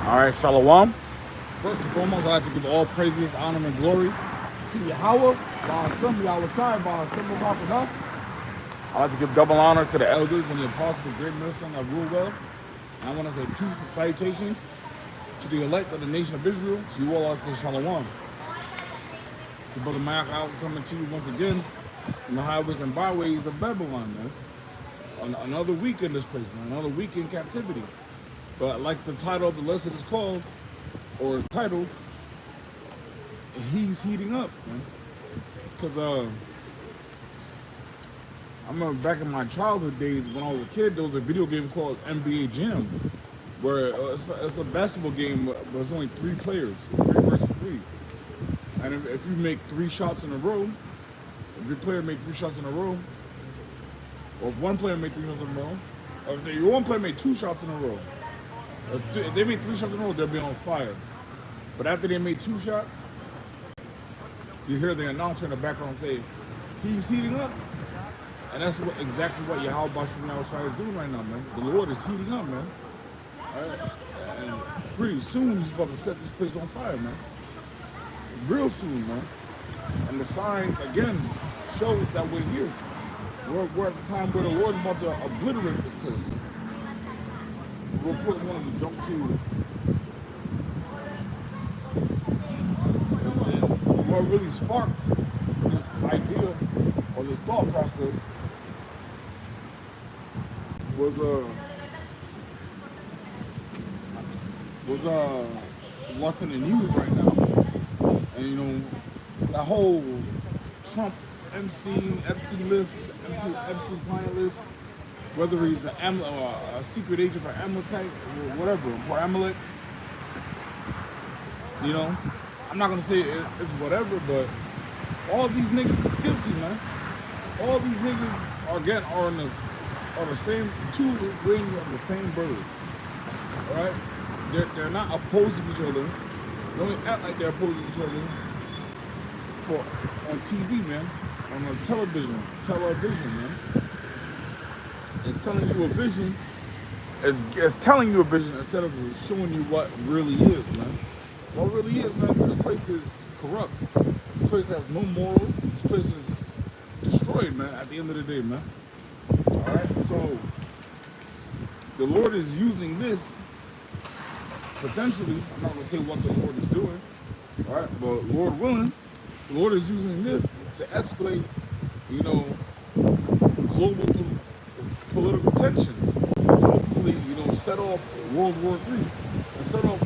All right, Shalom. First and foremost, I'd like to give all praises, honor, and glory to Yahweh, Ba'ashem, Yahweh Shai, Ba'ashem, Ba'ashem. I'd like to give double honor to the elders and the apostles, the great ministers that rule well. And I want to say peace and salutations to the elect of the nation of Israel, to you all, I say Shalom. To Brother Mac, I'll coming to you once again from the highways and byways of Babylon, man. Another week in this place, man. Another week in captivity. But like the title of the lesson is called, or is titled, He's Heating Up, man. Because I remember back in my childhood days when I was a kid, there was a video game called NBA Jam, where it's a basketball game, but it's only 3 players, 3 versus 3. And if you make 3 shots in a row, if your player make 3 shots in a row, or if one player made 3 shots in a row, or if your one player made 2 shots in a row, if they made 3 shots in a row, they'll be on fire. But after they made 2 shots, you hear the announcer in the background say, he's heating up. And that's exactly what Yahweh Bashim now is doing right now, man. The Lord is heating up, man. Right? And pretty soon he's about to set this place on fire, man. Real soon, man. And the signs, again, show that we're here. We're at the time where the Lord is about to obliterate this place. Real quick, I wanted to jump to what really sparked this idea or this thought process was what's in the news right now. And you know, that whole Trump Epstein list, Epstein client list, whether he's a secret agent for Amalek or whatever, for Amalek, you know, I'm not gonna say it's whatever, but all these niggas is guilty, man. All these niggas are on the same 2 wings of the same bird. All right, they're not opposing each other. They don't act like they're opposing each other on TV, man, on the television, man. It's telling you a vision. It's telling you a vision instead of showing you what really is, man. What really is, man, this place is corrupt. This place has no morals. This place is destroyed, man, at the end of the day, man. Alright, so the Lord is using this potentially. I'm not going to say what the Lord is doing. Alright, but Lord willing, the Lord is using this to escalate, you know, global political tensions. Hopefully, you know, set off World War III and set off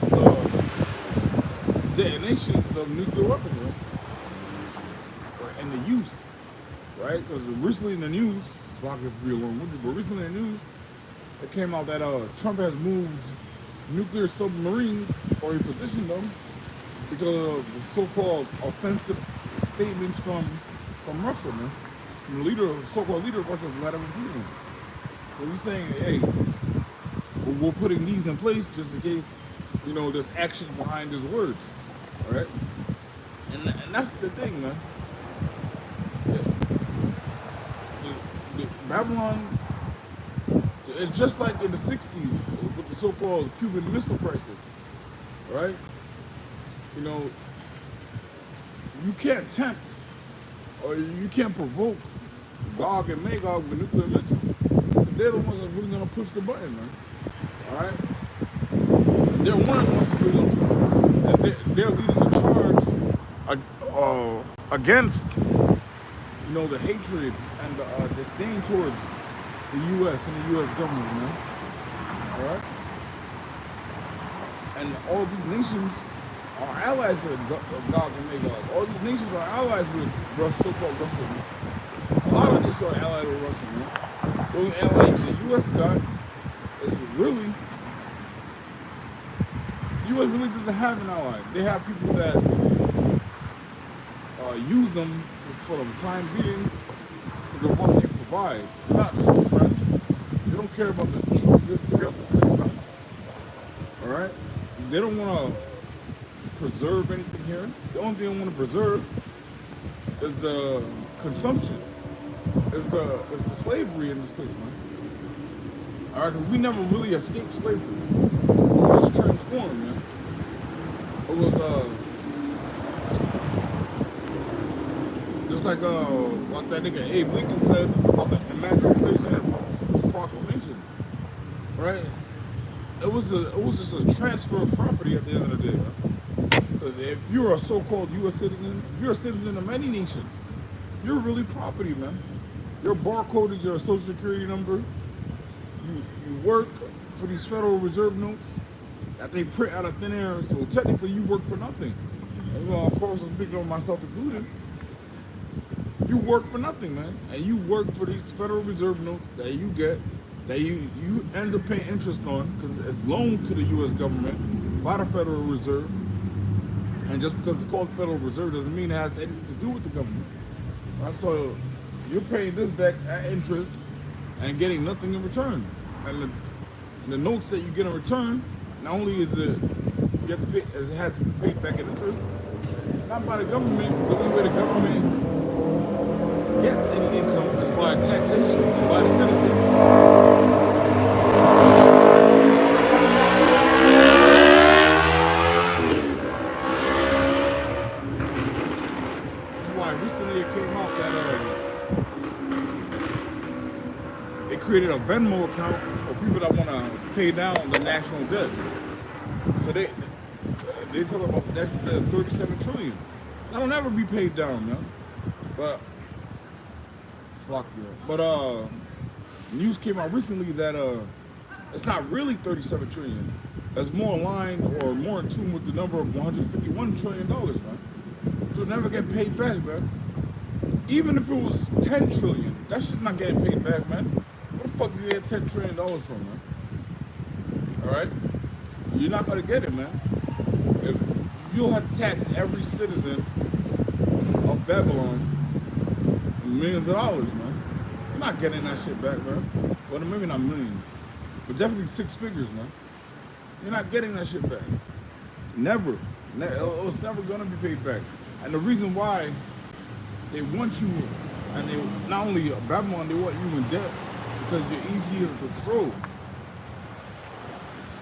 detonations of nuclear weapons, right? And the use, right? Because recently in the news, so I could be alone with you, but recently in the news, it came out that Trump has moved nuclear submarines, or he positioned them, because of the so-called offensive statements from Russia, man. From the so-called leader of Russia, Vladimir Putin. So he's saying, hey, we're putting these in place just in case, you know, there's action behind his words. All right, and that's the thing, man. The Babylon, it's just like in the 60s with the so-called Cuban Missile Crisis, right? You know, you can't tempt or you can't provoke Gog and Magog with nuclear missiles. They're the ones that are really gonna push the button, man. All right, they're one of the ones who really gonna. They're leading the charge against, you know, the hatred and the disdain towards the U.S. and the U.S. government, man. All right? And all these nations are allies with Gog and Magog. All these nations are allies with Russia, so-called Russia, man. A lot of these are allied with Russia, man. The only ally the U.S. got is really... The U.S. really doesn't have an ally. They have people that use them for the time being because of what they provide. They're not true friends. They don't care about the true good together. All right? They don't want to preserve anything here. The only thing they want to preserve is the consumption, is the slavery in this place, man. All right? Because we never really escaped slavery. We just transformed, man. like what that nigga Abe Lincoln said about the Emancipation Proclamation, right? It was just a transfer of property at the end of the day. Because if you're a so-called U.S. citizen, if you're a citizen of any nation, you're really property, man. Your barcode is your social security number. You work for these Federal Reserve notes that they print out of thin air, so technically you work for nothing. And, well, of course, I'm speaking of myself included. You work for nothing, man. And you work for these Federal Reserve notes that you get, that you end up paying interest on, because it's loaned to the U.S. government by the Federal Reserve. And just because it's called Federal Reserve doesn't mean it has anything to do with the government. Right? So you're paying this back at interest and getting nothing in return. And the notes that you get in return, not only is it you have to pay, as it has to be paid back in interest, not by the government. The only way the government gets any income is by taxation and by the citizens. Recently it came out that they created a Venmo account for people that want to pay down the national debt. So they talk about the national debt is 37 trillion. That'll never be paid down, man. But news came out recently that it's not really 37 trillion. That's more in line or more in tune with the number of 151 trillion dollars, man. It'll never get paid back, man. Even if it was 10 trillion, that shit's not getting paid back, man. Where the fuck do you get $10 trillion from, man? Alright? You're not gonna get it, man. If you'll have to tax every citizen of Babylon millions of dollars, man. You're not getting that shit back, man. Well, maybe not millions, but definitely six figures, man. You're not getting that shit back. Never. It's never gonna be paid back. And the reason why they want you, and they not only Babylon, they want you in debt because you're easier to control.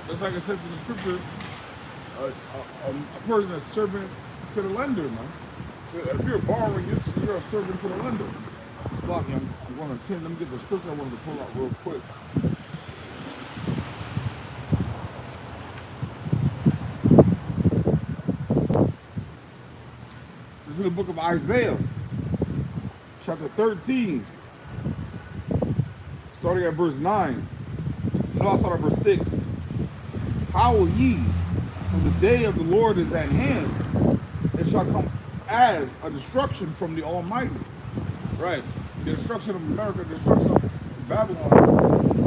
Just like I said to the scriptures, a person is servant to the lender, man. So if you're borrowing, you're a servant to the lender. Sloppy, I'm going to 10. Let me get the scripture I wanted to pull out real quick. This is the book of Isaiah, chapter 13, starting at verse 9. No, I'll start at verse 6. Howl ye, for the day of the Lord is at hand. It shall come as a destruction from the Almighty. Right. The destruction of America, the destruction of Babylon.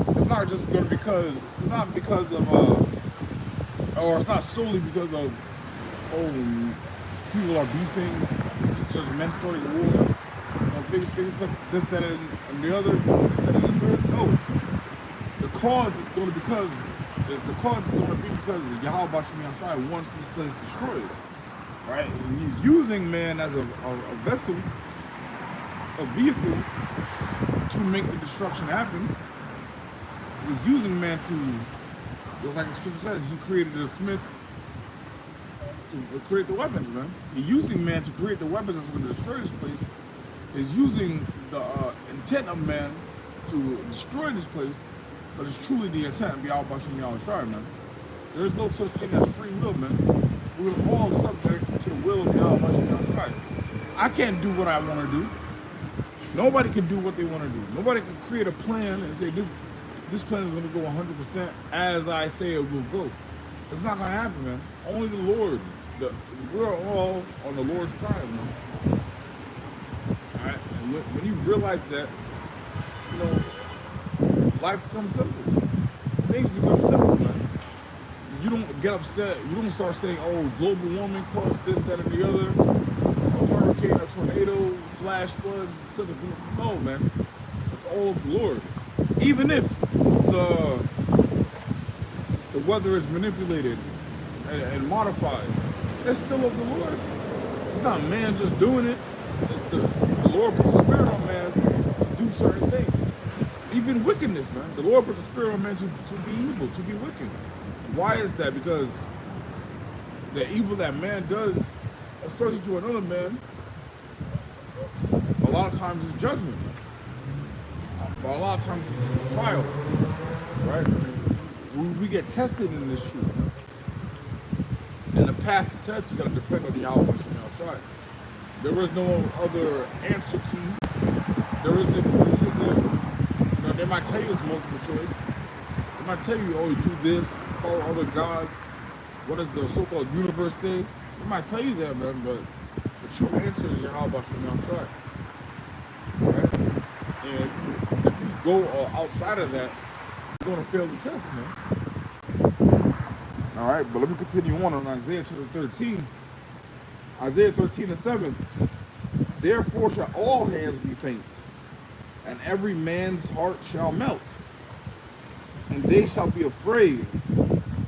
It's not just going to because, it's not because of, or it's not solely because of, people are beefing, it's just men starting a war, things like this, that, and the other, this, that, and the other. No. The cause is going to be because Yahweh Bashim wants this place destroyed. Right? And he's using man as a vessel, a vehicle, to make the destruction happen. He's using man to, like the scripture says, he created a smith to create the weapons, man. He's using man to create the weapons that's going to destroy this place. He's using the intent of man to destroy this place, but it's truly the intent of Yahweh Bashim Yahweh, man. There is no such thing as free will, man. We're all subject to the will of Yahweh Bashim Yahweh. I can't do what I want to do. Nobody can do what they want to do. Nobody can create a plan and say this plan is going to go 100% as I say it will go. It's not going to happen, man. Only the Lord. We're all on the Lord's time, man. Alright? And when you realize that, you know, life becomes simple. Things become simple, man. You don't get upset. You don't start saying, oh, global warming caused this, that, and the other. A hurricane, a tornado, flash floods. It's because of, no, man. It's all of the Lord. Even if the weather is manipulated and modified, it's still of the Lord. It's not man just doing it. It's the Lord put the spirit on man to do certain things. Even wickedness, man. The Lord put the spirit on man to be evil, to be wicked. Why is that? Because the evil that man does, especially to another man, lot of times it's judgment, but a lot of times it's trial, right? We get tested in this truth. And the path to test, you got to depend on the Yahweh from the outside. There is no other answer key. This isn't, they might tell you it's multiple choice. They might tell you, oh, you do this, follow other gods. What does the so-called universe say? They might tell you that, man, but the true answer is Yahweh from the outside. Right? And if you go outside of that, you're going to fail the test, man. All right, but let me continue on Isaiah chapter 13. Isaiah 13:7. Therefore shall all hands be faint, and every man's heart shall melt. And they shall be afraid.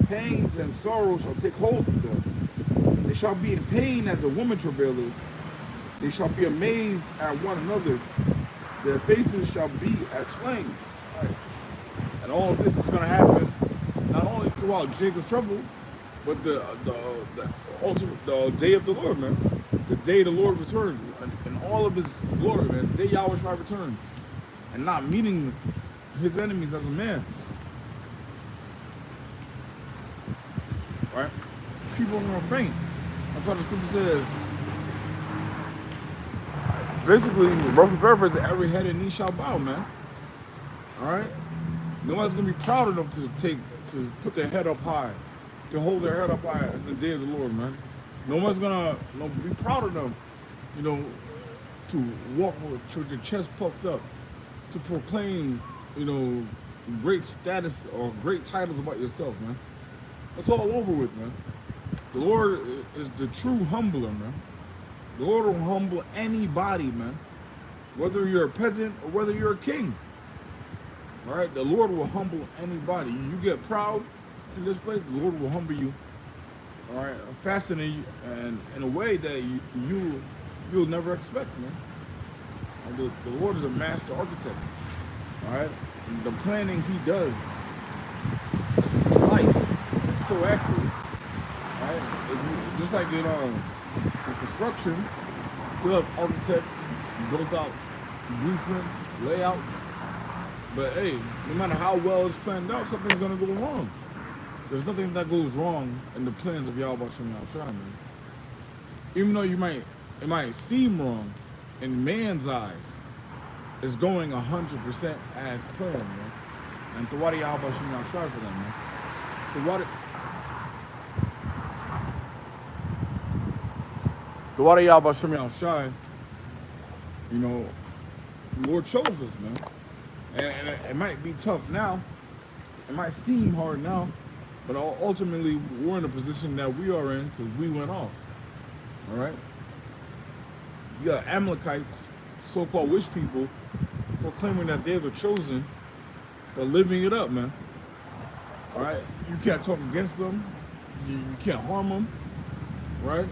Pains and sorrow shall take hold of them. They shall be in pain as a woman travaileth. They shall be amazed at one another. Their faces shall be as flame. Right. And all of this is going to happen not only throughout Jacob's trouble, but the ultimate the day of the Lord, man. The day the Lord returns, and all of His glory, man. The day Yahweh Shai returns, and not meeting His enemies as a man. Right? People are gonna faint. That's what the scripture says. Basically, roughly paraphrase, every head and knee shall bow, man. All right. Nobody's gonna be proud enough to put their head up high, to hold their head up high in the day of the Lord, man. No one's gonna be proud enough, to walk with your chest puffed up, to proclaim, great status or great titles about yourself, man. That's all over with, man. The Lord is the true humbler, man. The Lord will humble anybody, man. Whether you're a peasant or whether you're a king. All right, the Lord will humble anybody. You get proud in this place, the Lord will humble you. All right, fascinating you, and in a way that you'll never expect, man. And the Lord is a master architect. All right, and the planning He does is precise, it's so accurate. All right, just like in construction, you have architects build out blueprints, layouts. But hey, no matter how well it's planned out, something's gonna go wrong. There's nothing that goes wrong in the plans of Yahweh Shem Yahushua, man. Even though it might seem wrong in man's eyes, it's going 100% as planned, man. And Tawadi Yahweh Shem Yahushua for them, man. Tawadi Yahweh Shem Yahushua, the Lord chose us, man. And it might be tough now. It might seem hard now. But ultimately, we're in a position that we are in because we went off. All right? You got Amalekites, so-called witch people, proclaiming that they're the chosen, but living it up, man. All right? You can't talk against them. You can't harm them. Right?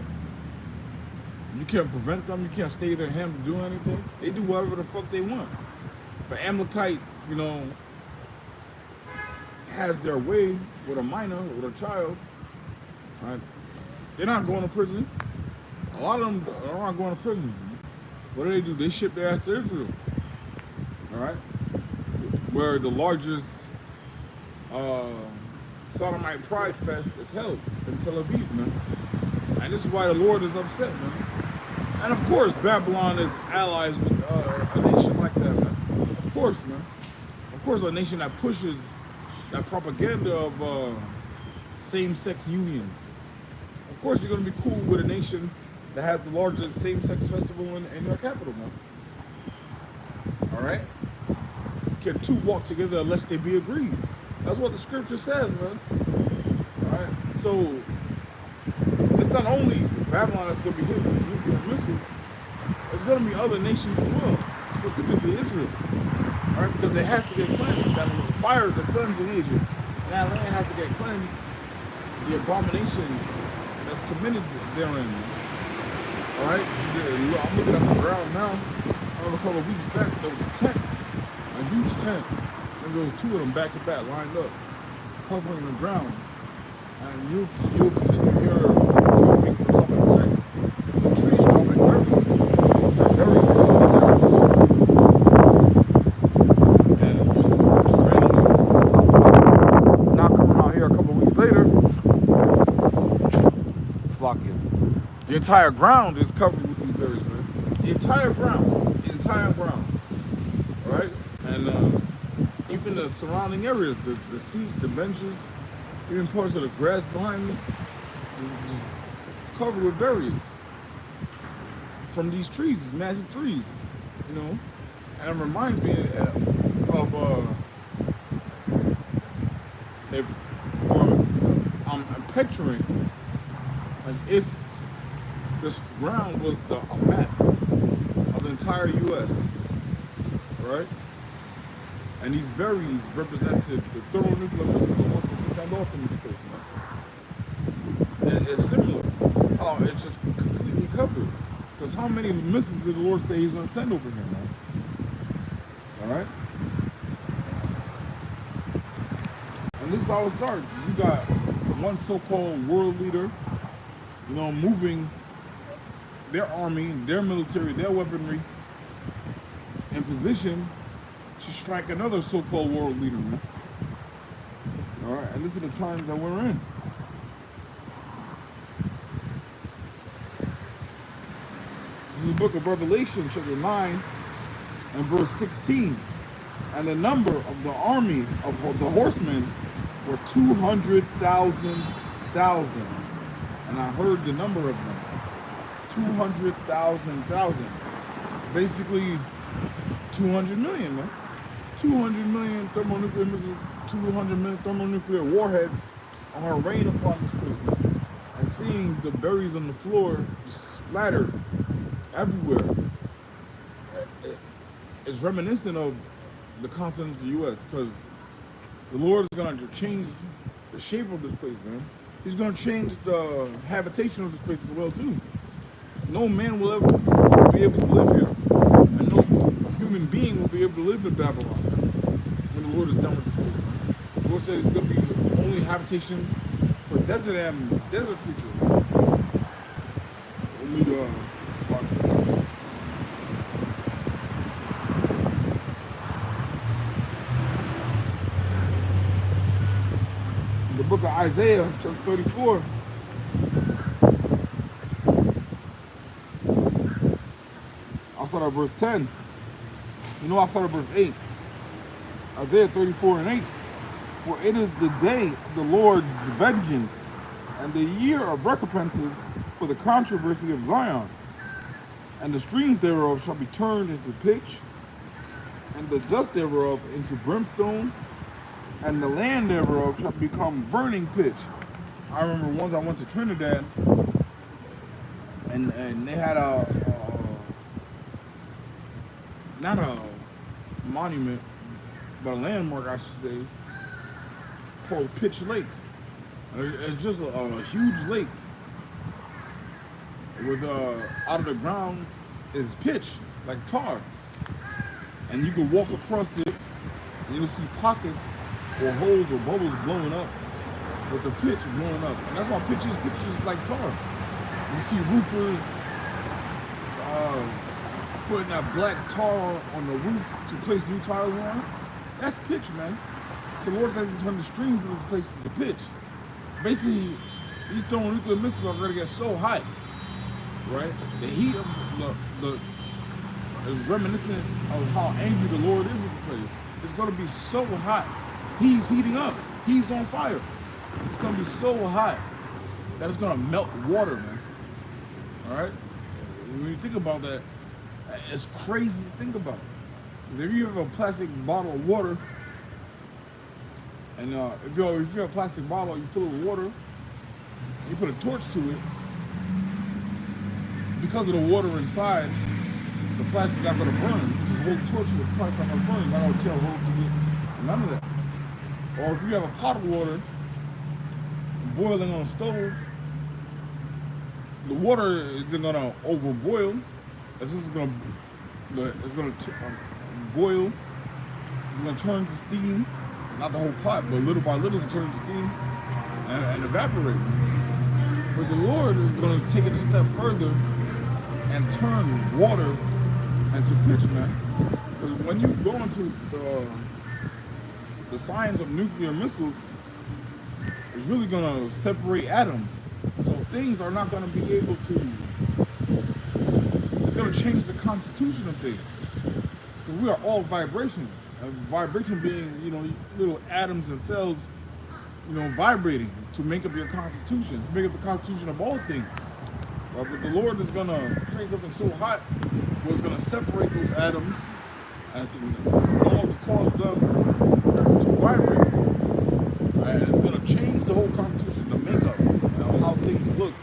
You can't prevent them. You can't stay their hand from doing anything. They do whatever the fuck they want. But Amalekite, has their way with a minor, with a child. Right? They're not going to prison. A lot of them are not going to prison. What do? They ship their ass to Israel. All right? Where the largest Sodomite Pride Fest is held in Tel Aviv, man. And this is why the Lord is upset, man. And of course, Babylon is allies with a nation like that, man. Of course, man. Of course, a nation that pushes that propaganda of same-sex unions. Of course, you're going to be cool with a nation that has the largest same-sex festival in their capital, man. All right? Can two walk together unless they be agreed? That's what the scripture says, man. All right? So, it's not only Babylon that's going to be hit with nuclear missiles. It's going to be other nations as well, specifically Israel. All right, because it has to get cleansed. That fires are cleansed in Egypt. And that land has to get cleansed. The abominations that's committed therein. All right, I'm looking at the ground now. A couple of weeks back, there was a tent, a huge tent, and there was two of them back to back, lined up, covering the ground. And you'll continue to hear dropping the tent. The trees dropping berries. That berries are Czechoslovakia. The entire ground is covered with these berries, man. The entire ground. The entire ground. Right? And even the surrounding areas, the seats, the benches, even parts of the grass behind me, is covered with berries from these trees, these massive trees, you know. And it reminds me of if I'm picturing like if this ground was a map of the entire U.S., right? And these berries represented the thermonuclear missiles that want to send off in this space, man. And it's similar. Oh, it's just completely covered. Because how many missiles did the Lord say He's going to send over here, man? All right? And this is how it starts. You got one so-called world leader, you know, moving their army, their military, their weaponry in position to strike another so-called world leader, man. All right, and this is the times that we're in. This is the book of Revelation, chapter 9, and verse 16. And the number of the army of the horsemen were 200,000. And I heard the number of them. 200,000. Basically, 200 million, man. 200 million thermonuclear missiles, 200 million thermonuclear warheads are going to rain upon this place. And seeing the berries on the floor splattered everywhere is reminiscent of the continent of the U.S. because the Lord is going to change the shape of this place, man. He's going to change the habitation of this place as well, too. No man will ever be able to live here. And no human being will be able to live in Babylon when the Lord is done with this place. The Lord said it's going to be only habitations for desert animals, desert creatures. We need the book of Isaiah, chapter 34. I'll start at verse 10. You know, I'll start at verse 8. Isaiah 34 and 8. For it is the day of the Lord's vengeance, and the year of recompenses for the controversy of Zion. And the streams thereof shall be turned into pitch, and the dust thereof into brimstone, and the land thereof shall become burning pitch. I remember once I went to Trinidad, and they had not a monument, but a landmark, I should say, called Pitch Lake. It's just a huge lake with out of the ground is pitch, like tar, and you can walk across it, and you'll see pockets or holes or bubbles blowing up, with the pitch blowing up, and that's why pitch is like tar. You see roofers putting that black tar on the roof to place new tiles on. That's pitch, man. So the Lord says He's turn the streams of this place into pitch. Basically, these thermonuclear missiles are going to get so hot, right? The heat of the is reminiscent of how angry the Lord is with the place. It's going to be so hot. He's heating up. He's on fire. It's going to be so hot that it's going to melt water, man. All right? When you think about that, it's crazy to think about. If you have a plastic bottle of water, and if you have a plastic bottle, you fill it with water, you put a torch to it, because of the water inside, the plastic's not going to burn. You just hold the torch to it, the plastic's not going to burn. You're not going to tell hold to it, none of that. Or if you have a pot of water boiling on a stove, the water isn't going to overboil. It's just going to boil. It's going to turn to steam. Not the whole pot, but little by little it turns to steam and evaporate. But the Lord is going to take it a step further and turn water into pitch, man. Because when you go into the science of nuclear missiles, it's really going to separate atoms. So things are not going to be able to, it's going to change the constitution of things. Because we are all vibration. Vibration being, little atoms and cells, vibrating to make up your constitution, to make up the constitution of all things. But the Lord is going to create something so hot where it's going to separate those atoms and cause them to vibrate. And it's going to change the whole constitution, the makeup, how things look,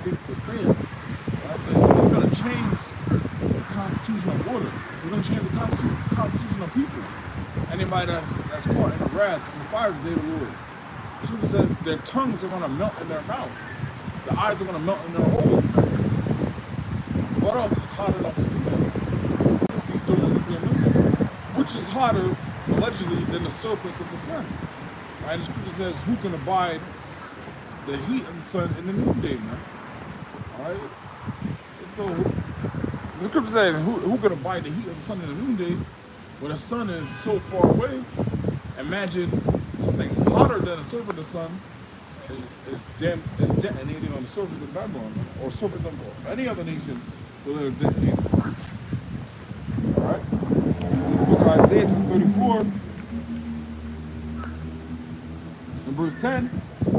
things sustain. Right? So it's going to change the constitution of order. It's going to change the constitution of people. Anybody that's caught in the wrath, in the fire of the day of the Lord. Jesus said their tongues are going to melt in their mouths. The eyes are going to melt in their holes. What else is hot enough to do that? These thermonuclear missiles, which is hotter, allegedly, than the surface of the sun. Right? The scripture says, who can abide the heat of the sun in the noonday, man? All right? So, the scripture says, who can abide the heat of the sun in the noonday when the sun is so far away? Imagine something hotter than the surface of the sun is detonating on the surface of Babylon, or surface of any other nation where they're detonating. All right? Book of Isaiah 34, in verse 10,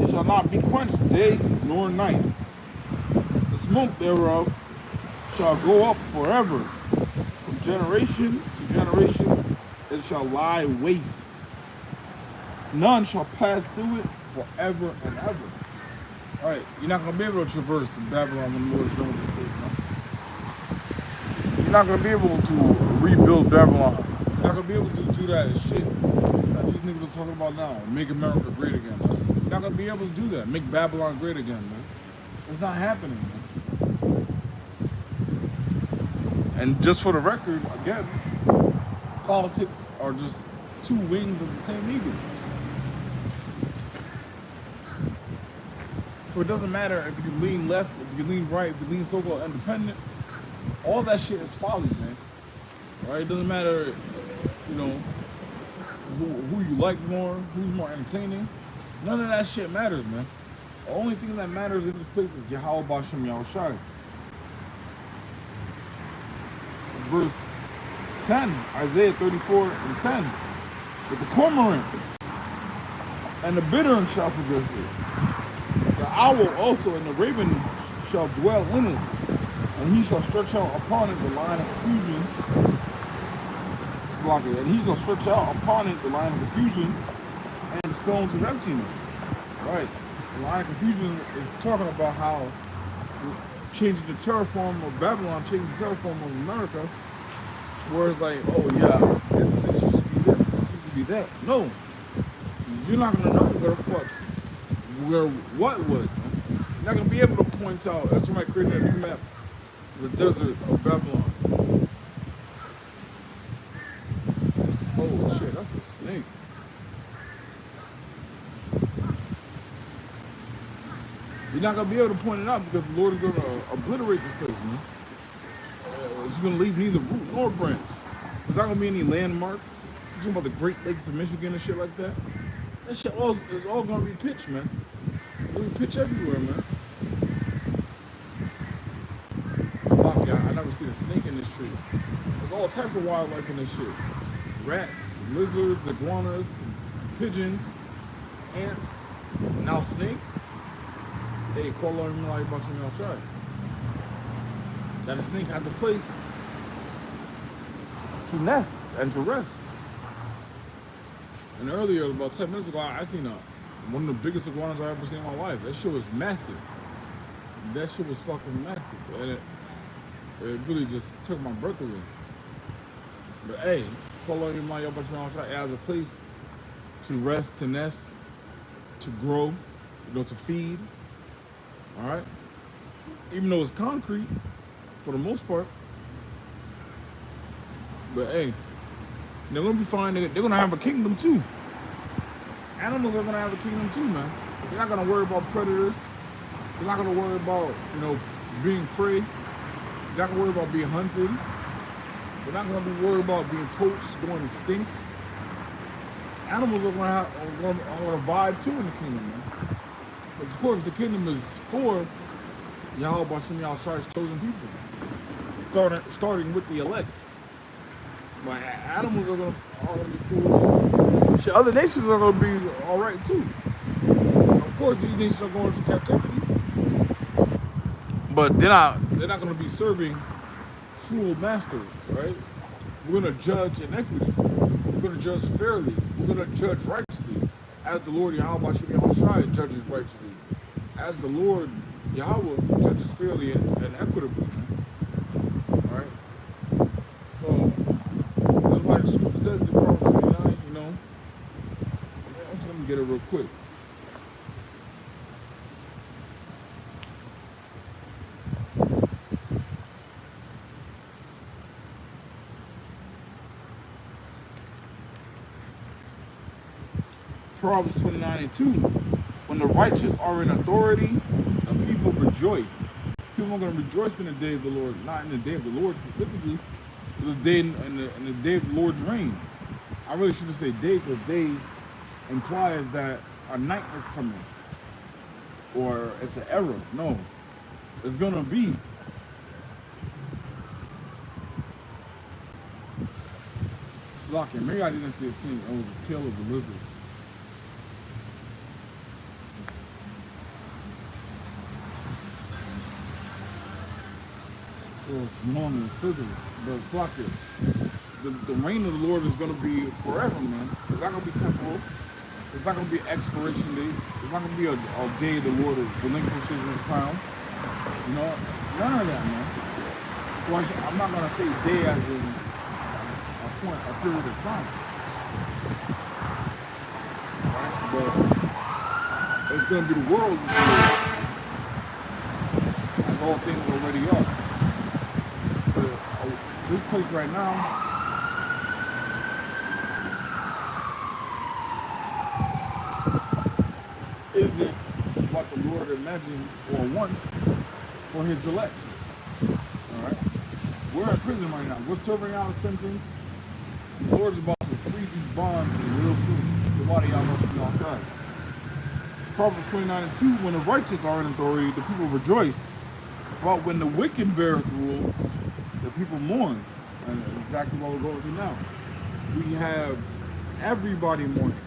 it shall not be quenched day nor night. The smoke thereof shall go up forever. From generation to generation it shall lie waste. None shall pass through it forever and ever. All right, you're not going to be able to traverse Babylon when the Lord is done with this place, no? You're not going to be able to rebuild Babylon. You're not going to be able to do that shit that these niggas are talking about now. Make America great again. You're not going to be able to do that. Make Babylon great again, man. It's not happening, man. And just for the record, again, politics are just two wings of the same eagle. So it doesn't matter if you lean left, if you lean right, if you lean so-called independent. All that shit is folly, man. Right? It doesn't matter, who you like more, who's more entertaining. None of that shit matters, man. The only thing that matters in this place is Yahweh Bashem Yahushai. Verse 10, Isaiah 34 and 10. But the cormorant and the bittern shall possess it. The owl also and the raven shall dwell in it, and he shall stretch out upon it the line of confusion. And he shall stretch out upon it the line of confusion and the stones of emptiness. Right. The line of confusion is talking about how changing the terraform of Babylon, changing the terraform of America, where it's like, oh yeah, this used to be this, this used to be that. No. You're not gonna know where what was. You're not gonna be able to point out. That's why I created a new map, the desert of Babylon. Oh shit, that's a snake. You're not gonna be able to point it out because the Lord is gonna obliterate this place, man. He's gonna leave neither root nor branch. There's not gonna be any landmarks. You're talking about the Great Lakes of Michigan and shit like that. That shit is all gonna be pitch, man. There'll be pitch everywhere, man. Fuck, yeah, I never seen a snake in this shit. There's all types of wildlife in this shit. Rats, lizards, iguanas, pigeons, ants, now snakes. Hey, call on me like about something outside. That a snake has a place to nest and to rest. And earlier, about 10 minutes ago, I seen one of the biggest iguanas I ever seen in my life. That shit was massive. That shit was fucking massive. And it really just took my breath away. But hey, call on me like about something outside. It has a place to rest, to nest, to grow, to feed. All right, even though it's concrete for the most part, but hey, they're gonna be fine. They're gonna have a kingdom too. Animals are gonna have a kingdom too, man. They're not gonna worry about predators. They're not gonna worry about being prey. They're not gonna worry about being hunted. They're not gonna be worried about being poached, going extinct. Animals are gonna vibe too in the kingdom, man. Of course, the kingdom is for Yahweh Bashem Yahshua's chosen people. Starting with the elect. My animals are gonna be cool. Shit, other nations are gonna be alright too. Of course, these nations are going into captivity, but they're not gonna be serving cruel masters, right? We're gonna judge in equity. We're gonna judge fairly. We're gonna judge righteously, as the Lord Yahweh Shemi Yahushua judges righteously, as the Lord Yahweh judges fairly and equitably. All right. So that's why the scripture says in Proverbs 29. Let me get it real quick. Proverbs 29:2. When the righteous are in authority, the people rejoice. People are going to rejoice in the day of the Lord, not in the day of the Lord specifically, but the day in the day of the Lord's reign. I really shouldn't say day, because day implies that a night is coming, or it's an era. No, it's going to be. Slocking. Maybe I didn't see a thing. It was the tail of the lizard. It was normal, physical, but fuck it. The reign of the Lord is going to be forever, man. It's not going to be temporal. It's not going to be expiration date. It's not going to be a day the Lord is relinquishing his crown. You know, none of that, man. So I'm not going to say day as in a period of time. Right? But it's going to be the world as all things already are. This place right now isn't what the Lord imagined or wants for his elect. Alright? We're in prison right now. We're serving out a sentence. The Lord's about to free these bonds real soon. The body y'all must be outside. Proverbs 29:2, when the righteous are in authority, the people rejoice. But when the wicked beareth rule, the people mourn. And that's exactly what we're going through now. We have everybody mourning.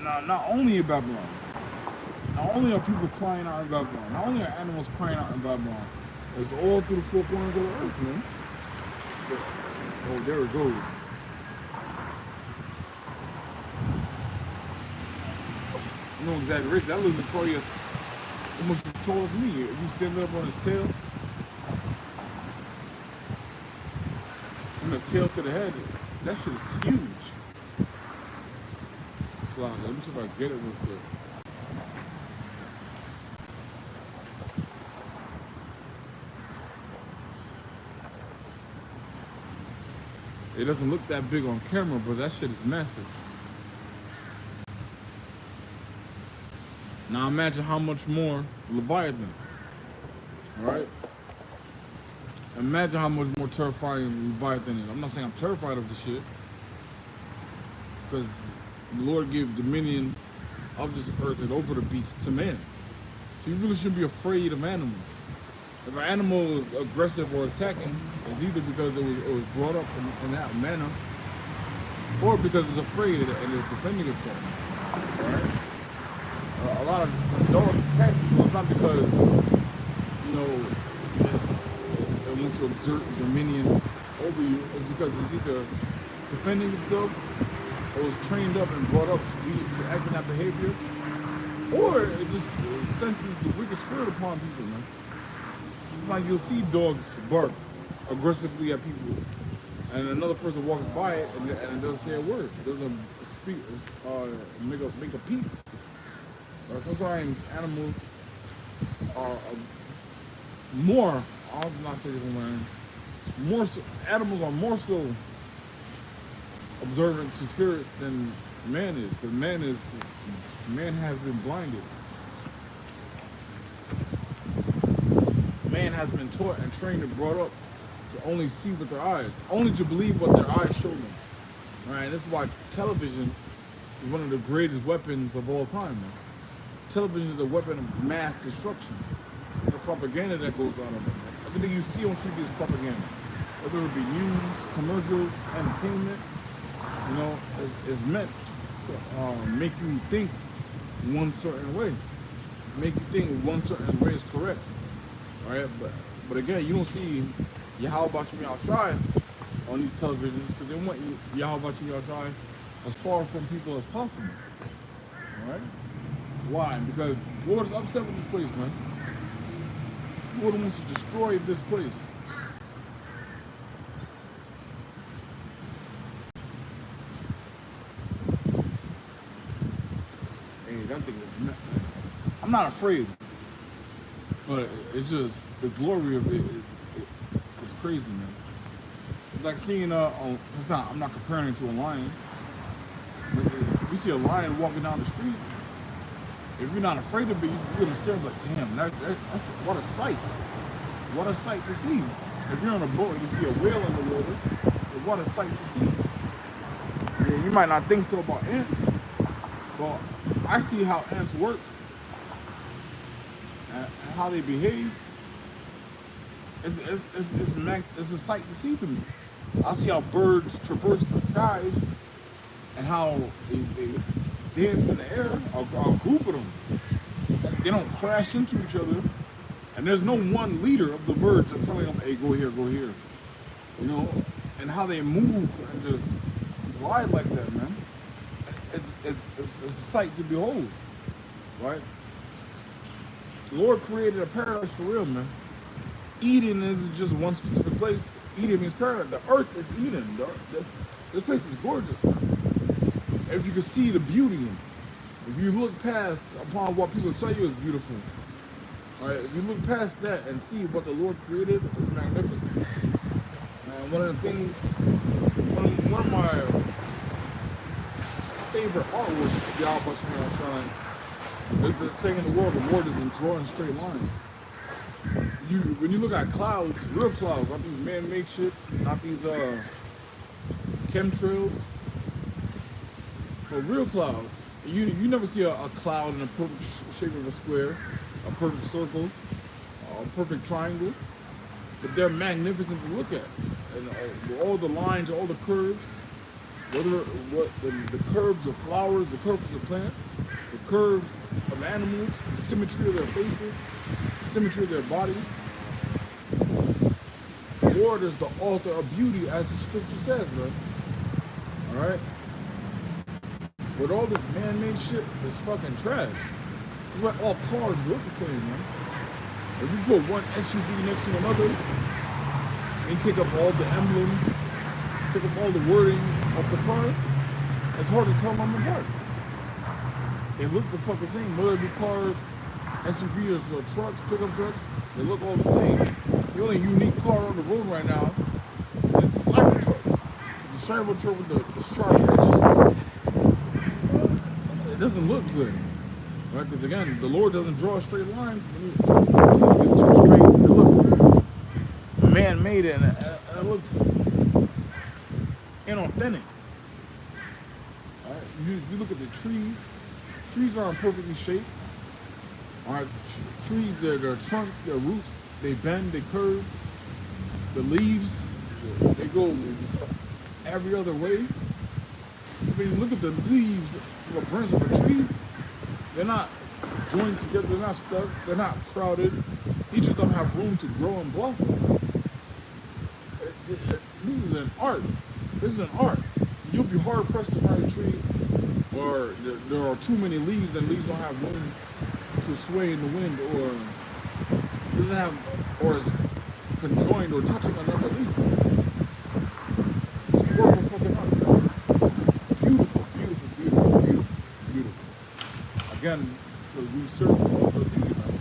Not only in Babylon. Not only are people crying out in Babylon. Not only are animals crying out in Babylon. It's all through the four corners of the earth, man. Oh, there it goes. No exaggeration. That lizard probably almost as tall as me. If you stand up on his tail, from the tail to the head, that shit is huge. Let me see if I can get it real quick. It doesn't look that big on camera, but that shit is massive. Now imagine how much more Leviathan. Alright? Imagine how much more terrifying Leviathan is. I'm not saying I'm terrified of the shit, because the Lord gave dominion of this earth and over the beast to man. So you really shouldn't be afraid of animals. If an animal is aggressive or attacking, it's either because it was brought up in that manner, or because it's afraid and it's defending itself. Right? A lot of dogs attack people. It's not because, it wants to exert dominion over you. It's because it's either defending itself, or was trained up and brought up to act in that behavior, or it just senses the wicked spirit upon people, man. Like you'll see dogs bark aggressively at people, and another person walks by it and it doesn't say a word. It doesn't speak, make a peep. Sometimes animals are more. I'll not say this one. More so, animals are more so observant to spirit than man is, because man has been blinded. Man has been taught and trained and brought up to only see with their eyes, only to believe what their eyes show them. Right? This is why television is one of the greatest weapons of all time, man. Television is a weapon of mass destruction. The propaganda that goes on. Everything you see on TV is propaganda. Whether it be news, commercials, entertainment, is meant to make you think one certain way. Make you think one certain way is correct. Right? But again, you don't see Yahweh Shem Yahshai on these televisions because they want Yahweh Shem Yahshai as far from people as possible. Alright? Why? Because the Lord is upset with this place, man. The Lord wants to destroy this place. Hey, that thing is I'm not afraid. But it's just the glory of it is crazy, man. It's like seeing I'm not comparing it to a lion. If you see a lion walking down the street, if you're not afraid of it, you're gonna stare like, damn, that's what a sight. What a sight to see. If you're on a boat and you see a whale in the water, what a sight to see. You might not think so about ants, but I see how ants work and how they behave. It's a sight to see to me. I see how birds traverse the skies and how they dance in the air. A group of them. They don't crash into each other. And there's no one leader of the birds that's telling them, hey, go here, go here. And how they move and just glide like that, man. It's a sight to behold, right? The Lord created a paradise for real, man. Eden is just one specific place. Eden means paradise. The earth is Eden. This place is gorgeous, man. If you can see the beauty in it, if you look past upon what people tell you is beautiful, all right, if you look past that and see what the Lord created, it's magnificent. And one of the things, one of my favorite artworks, Yahweh Shem Yahshai, is the saying in the world, the Lord doesn't draw in straight lines. When you look at clouds, real clouds, not these man-made shits, not these chemtrails, but real clouds, you never see a cloud in a perfect shape of a square, a perfect circle, a perfect triangle, but they're magnificent to look at. And all the lines, all the curves, the curves of flowers, the curves of plants, the curves of animals, the symmetry of their faces, the symmetry of their bodies. The Lord is the author of beauty, as the scripture says, man. All right? But all this man-made shit is fucking trash. It's like all cars look the same, man. If you put one SUV next to another, and take up all the emblems, take up all the wordings of the car, it's hard to tell them apart. They look the fucking same. Whether it be cars, SUVs, or trucks, pickup trucks, they look all the same. The only unique car on the road right now is the Cybertruck. The Cybertruck with the sharp edges. It doesn't look good, right? Because again, the Lord doesn't draw a straight line. It's too straight. It looks man-made and it looks inauthentic. Right? You look at the trees. Trees aren't perfectly shaped. All right, trees, their trunks, their roots, they bend, they curve. The leaves, they go every other way. When you look at the leaves, the branch of a tree, they're not joined together, they're not stuck, they're not crowded. Each just don't have room to grow and blossom. This is an art. This is an art. You'll be hard pressed to find a tree or there are too many leaves and leaves don't have room to sway in the wind or doesn't have or is conjoined or touching another leaf. It's horrible fucking art. Beautiful, beautiful, beautiful, beautiful, beautiful. Again, because we serve the Lord of beauty, man.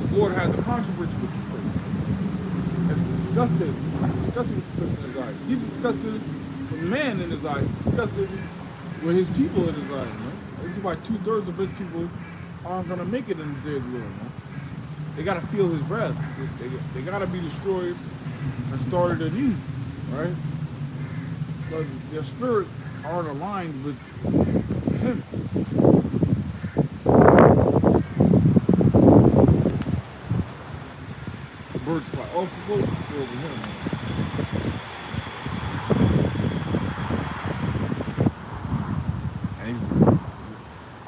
The Lord has a controversy with you. It's disgusted. I'm disgusted with the person in his eyes. He's disgusted with man in his eyes. He's disgusted with his people in his eyes, man. This is why 2/3 of his people aren't gonna make it in the day of the Lord, man. They gotta feel his wrath. They gotta be destroyed and started anew, right? Because their spirits aren't aligned with him. birds fly off the boat, go over here, man.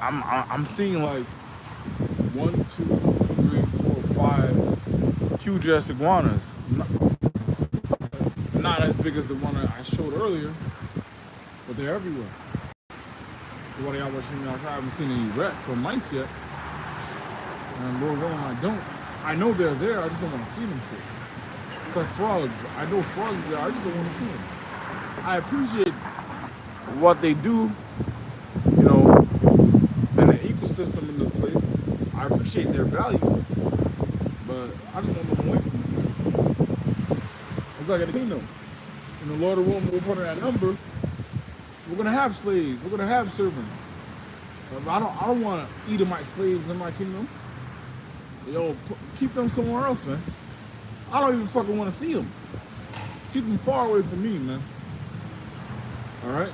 And I'm seeing like 1, 2, 3, 4, 5 huge ass iguanas. Not as big as the one I showed earlier, but they're everywhere. What I haven't seen any rats or mice yet. And Lord willing, I don't. I know they're there, I just don't want to see them shit. It's like frogs. I know frogs are there, I just don't want to see them. I appreciate what they do, you know, in the ecosystem in this place. I appreciate their value, but I just want them away from me. It's like in the kingdom. And the Lord of Rome will put in that number. We're gonna have slaves. We're gonna have servants. I don't want Edomite slaves in my kingdom. Yo, keep them somewhere else, man. I don't even fucking want to see them. Keep them far away from me, man. All right.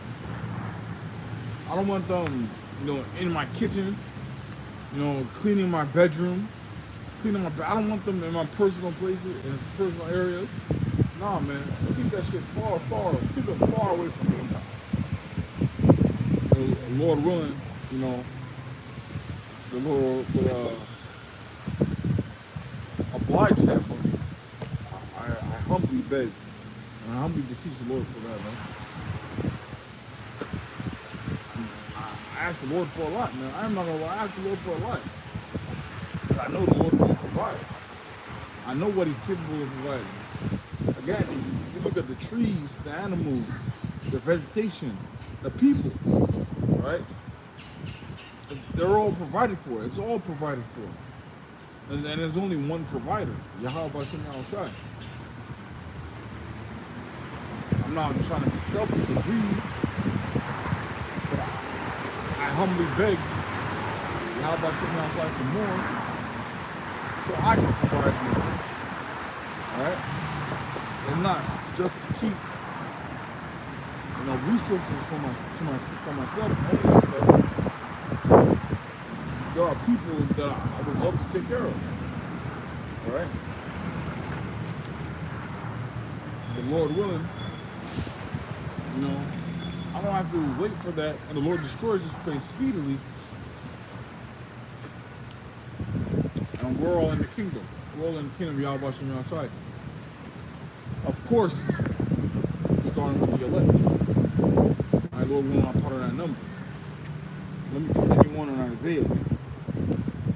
I don't want them, you know, in my kitchen. You know, cleaning my bedroom, cleaning my. I don't want them in my personal places, in personal areas. Nah, man. Keep that shit far. Keep them far away from me. Lord willing, you know, the Lord will oblige that for me. I humbly beg, and I humbly beseech the Lord for that, man. I ask the Lord for a lot, man. I'm not gonna lie, I ask the Lord for a lot. Because I know the Lord will provide. I know what He's capable of providing. Again, you look at the trees, the animals, the vegetation, the people, right? They're all provided for. It's all provided for. And there's only one provider, Yahweh Bashem Yahushai. I'm not trying to be selfish or greedy, but I humbly beg Yahweh Bashem Yahushai for more, so I can provide more. Alright? And not just to keep, you know, resources for myself, only myself. There are people that I would love to take care of. Alright? The Lord willing, you know, I don't have to wait for that, and the Lord destroys this place speedily. And we're all in the kingdom. We're all in the kingdom of Yahweh Shem Yahushai. Of course, starting with the elect. Alright, Lord willing, I'm part of that number. Let me continue on in Isaiah.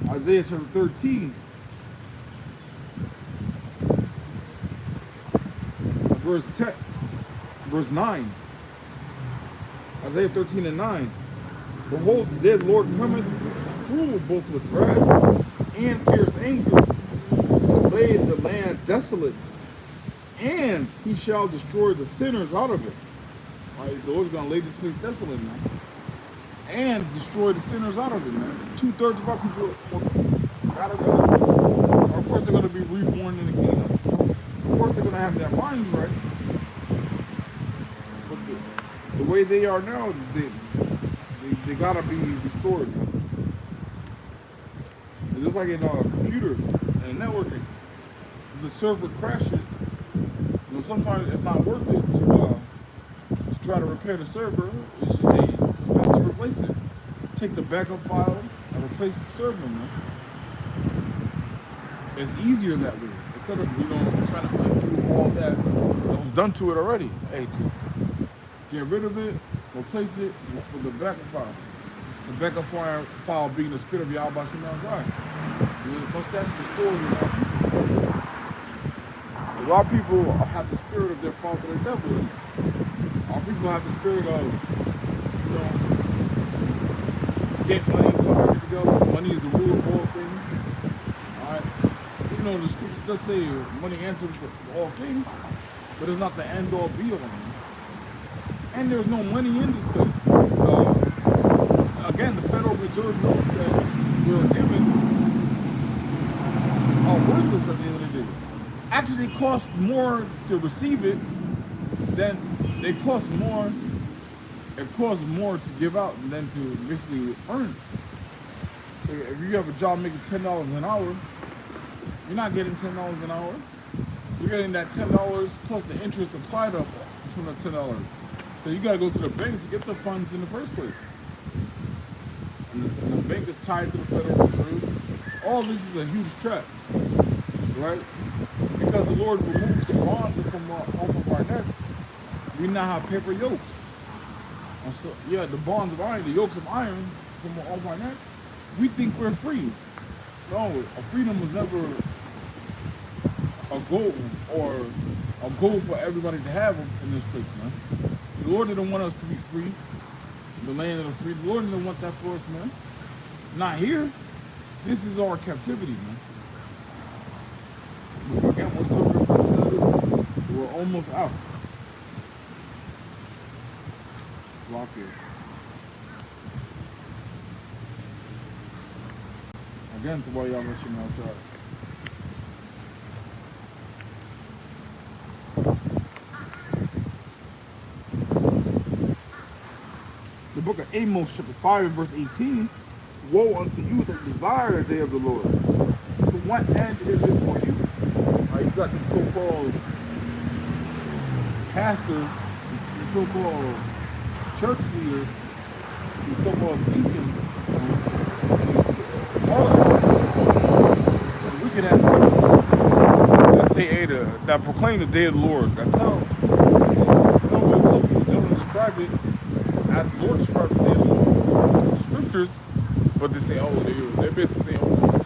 Isaiah chapter 13. Verse 9. Isaiah 13 and 9. Behold, the dead Lord cometh, cruel both with wrath and fierce anger, to lay the land desolate, and He shall destroy the sinners out of it. All right, the Lord's going to lay this place desolate now, and destroy the sinners out of it, man. 2/3 of our people gotta go. Of course, they're going to be reborn in the kingdom. Of course, they're going to have their minds right. But the way they are now, they got to be restored. It's just like in computers and networking. The server crashes. You know, sometimes it's not worth it to try to repair the server. It's best to replace it. Take the backup file and replace the server, man. It's easier that way. Instead of, you know, trying to undo all that was done to it already. Hey, get rid of it, replace it with the backup file. The backup file being the spirit of Yahweh Shem Yahushai. Once that's restored in our people, a lot of people have the spirit of their father, the devil. Our people have the spirit of, you know, get money, fuck everything else. Money is the rule of all things. Alright? You know, the scripture does say money answers for all things, but it's not the end all be all. And there's no money in this place. Again, the Federal Reserve notes that we're given are worthless at the end of the day. Actually, they cost more to receive it than they cost more. It costs more to give out than to basically earn. So if you have a job making $10 an hour, you're not getting $10 an hour. you're getting that $10 plus the interest applied up from the $10. So you got to go to the bank to get the funds in the first place. And the bank is tied to the Federal Reserve. All this is a huge trap, right? Because the Lord removed the bonds from off of our necks, we now have paper yokes. And so, yeah, the bonds of iron, the yokes of iron from off our necks, we think we're free. No, a freedom was never a goal or a goal for everybody to have in this place, man. The Lord didn't want us to be free, the land of the free. The Lord didn't want that for us, man. Not here. This is our captivity, man. But again, we're so representative, we're almost out. It's locked here. Again, to why y'all let you know outside. The book of Amos, chapter 5, and verse 18. Woe unto you that desire the day of the Lord. To what end is it for you? You got these so-called pastors, these so-called church leaders, these so-called deacons, all the wicked ass that say that proclaim the day of the Lord. That tell people they don't describe it as the Lord described the day of the Lord. Scriptures, but they say, oh, they're basically saying, oh,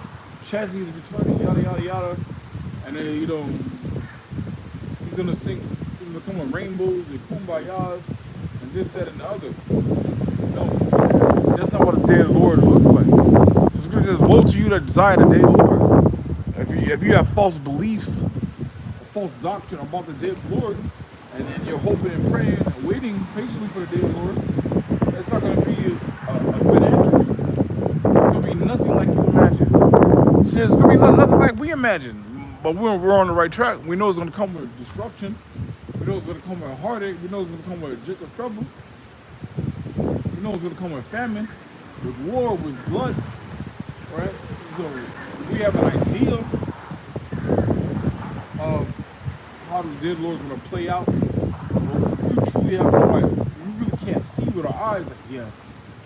Chazzy is returning, yada yada yada, and then he's gonna sing, he's gonna come with rainbows and kumbayas and this, that, and the other. No, that's not what the day of the Lord looks like. So Scripture says, woe to you that desire the day of the Lord. If you have false beliefs, false doctrine about the day of the Lord, and then you're hoping and praying and waiting patiently for the day of the Lord, it's not going to be a good end for you. It's going to be nothing like you imagine. It's going to be nothing like we imagine. But we're on the right track. We know it's going to come with destruction. We know it's going to come with heartache. We know it's going to come with Jacob's trouble. We know it's going to come with famine, with war, with blood. Right? So we have an idea of how the day of the Lord is going to play out. We truly have no idea. We really can't see with our eyes like, yeah,